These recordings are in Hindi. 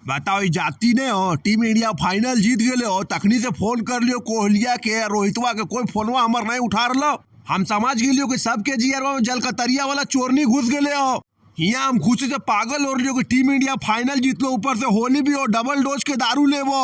बताओ जाती ने हो टीम इंडिया फाइनल जीत गए हो, तखनी से फोन कर लियो कोहलिया के रोहितवा के, कोई फोनवा हमार नहीं उठा रहा। हम समझ गए कि सबके जियरवा में जलकतरिया वाला चोरनी घुस गए हो। यहाँ हम खुशी से पागल हो रही हो कि टीम इंडिया फाइनल जीत लो, ऊपर से होली भी हो, डबल डोज के दारू ले वो।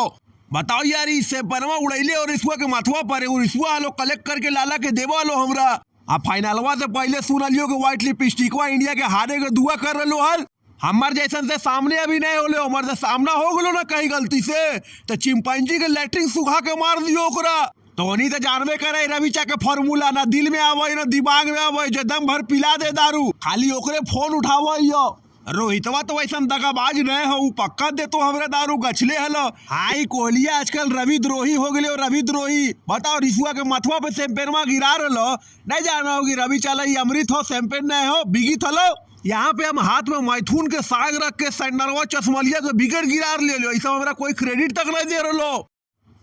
बताओ यार इससे बनवा उड़ैले और इसवा के माथवा पर और इसवा आलो कलेक्ट करके लाला के देवा लो हमरा। अब फाइनलवा से पहले सुन लियो कि व्हाइट लिपस्टिकवा इंडिया के हारे के दुआ कर रहे हल। हमार जैसन से सामने अभी नहीं होले, हमारे से सामना हो गलो ना कहीं गलती से तो चिंपैंजी के लैट्रिन सुखा के मार दियो ओकरा। तो नहीं तो जानबे करे रविचा के फॉर्मूला ना दिल में आवे ना दिमाग में आवे, जो दम भर पिला दे दारू, खाली ओकरे फोन उठावो। रोहितवा तो वैसा दगाबाज नहीं हो, पक्का दे तो हमरा दारू गछले हलो। हाई कोहलिया आजकल रविद्रोही हो गए, रविद्रोही। बताओ रिसुआ के मथवा पे शैंपेनवा गिरा रहो, नहीं जाना होगी रवि चला अमृत हो शैंपेन नहीं हो बिगी थलो। यहाँ पे हम हाथ में मैथुन के साग रख के सैंडलवा चश्मलिया के बिगड़ गिरा ले लो, ऐसा हमरा कोई क्रेडिट तक नहीं दे रहो।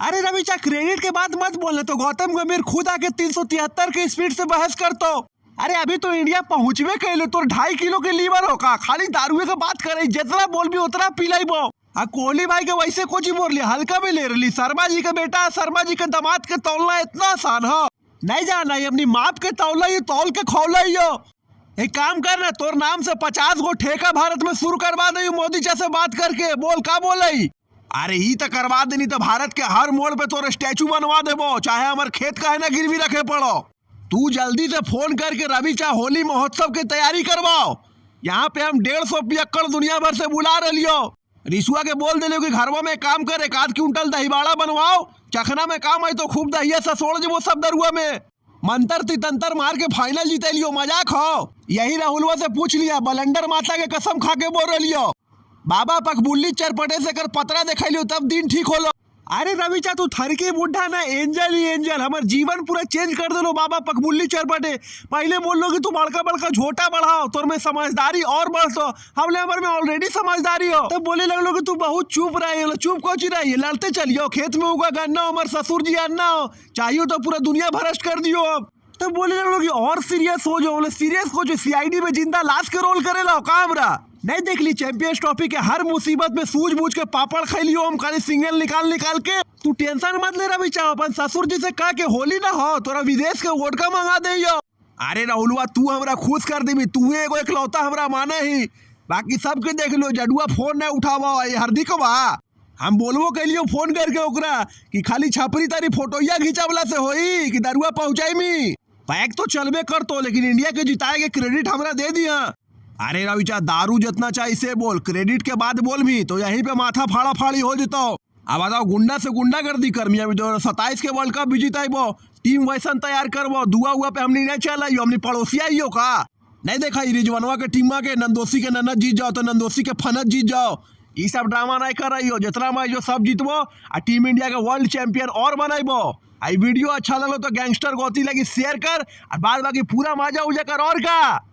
अरे रवि चा क्रेडिट के बात मत बोलने, तो गौतम गंभीर खुद आके 373 के स्पीड से बहस करतो। अरे अभी तो इंडिया पहुंचवे कैले, तो 2.5 किलो के लीवर हो का, खाली दारुए के बात करे, जितना बोल भी उतना पी लाइबो। कोहली भाई के वैसे कुछ बोल लिया, हल्का में ले रही। शर्मा जी का बेटा शर्मा जी के दामाद के तौलना इतना आसान हो नहीं जाना, अपनी माप के तौला ही तौल के खौला ही हो। एक काम करना, तोर नाम से 50 गो ठेका भारत में शुरू करवा दे मोदी जी से बात करके, बोल का बोल। अरे ही तो करवा देनी तो भारत के हर मोड़ पे तोर स्टैचू बनवा देबो, चाहे हमारे खेत का है ना गिरवी रखे पड़ो। तू जल्दी से फोन करके रवि चा होली महोत्सव की तैयारी करवाओ। यहाँ पे हम 150 पियक्कड़ दुनिया भर से बुला रही हो। रिसुआ के बोल दे कि घरवा में काम करे, 1 क्विंटल दहीबाड़ा बनवाओ, चखना में काम आई तो खूब दहिया से सोड़ जबो सब दरुआ में, मंतर तितंतर मार के फाइनल जीते लियो, मजाक हो। यही राहुलवा से पूछ लिया, बलंडर माता के कसम खा के बोल रही हो। बाबा पकबुल्ली चरपटे से कर पतरा देखा लियो तब दिन ठीक होलो। अरे रवि चा तू थरके बुढ़ा ना एंजल ही एंजल, हमारे जीवन पूरा चेंज कर दे लो बाबा पकबुल्ली चरपटे। पहले बोल लो कि तू बड़का बड़का झोटा बढ़ाओ, तोर में समझदारी और बढ़तो, हमले हमारे में ऑलरेडी समझदारी हो। तो बोले लगलो कि तू बहुत चुप रही, चुप कोची रही, लड़ते चलियो, खेत में उगा गन्ना हमारे ससुर जी अन्ना हो, चाहिए तो पूरा दुनिया भ्रष्ट कर दियो। अब तो बोले लगलो कि और सीरियस हो जाओ, सीरियस हो जो सीआईडी में जिंदा लाश के रोल करे लो कामरा। नहीं देख ली चैंपियंस ट्रॉफी के हर मुसीबत में सूझबूझ के पापड़ खैलियो हम, खाली सिंगल निकाल के। तू टेंशन मत ले रवि चा, अपन ससुर जी से कह के होली ना हो तोरा विदेश के वोडका मंगा दे। अरे राहुलवा तू हमरा खुश कर दी, तू एगो इकलौता हमरा माने ही, बाकी सबके देख लो। जडुआ फोन नहीं उठावा हार्दिकवा, हम बोलबो कैलियो फोन करके ओकरा कि खाली छपरी तारी फोटोया खींचावला से होई कि दरुआ पहुंचाई मी। पैक तो चलबे कर तो, लेकिन इंडिया के जिताए के क्रेडिट हमरा दे दिया। अरे रवि चा दारू जितना चाहिए से बोल, क्रेडिट के बाद बोल भी तो यहीं पे माथा फाड़ा फाड़ी हो जता। अब बताओ गुंडा से गुंडा कर दी कर्मिया में 2027 के वर्ल्ड कप भी जिताइबो, टीम वैसन तैयार करबो, दुआ हुआ पे हमने नहीं चलाइयो, हमने पड़ोसिया ही हो का नहीं देखा रिजवानवा के टीमा के नंदोसी के ननद जीत जाओ तो नंदोसी के फनत जीत जाओ। ये सब ड्रामा नहीं कर रही हो, जितना मैं जो सब जीतबो आ टीम इंडिया के वर्ल्ड चैंपियन और बनाइबो। आई वीडियो अच्छा लगो तो गैंगस्टर गोती लगी शेयर कर, और बाद बाकी पूरा मजा उजा कर और का।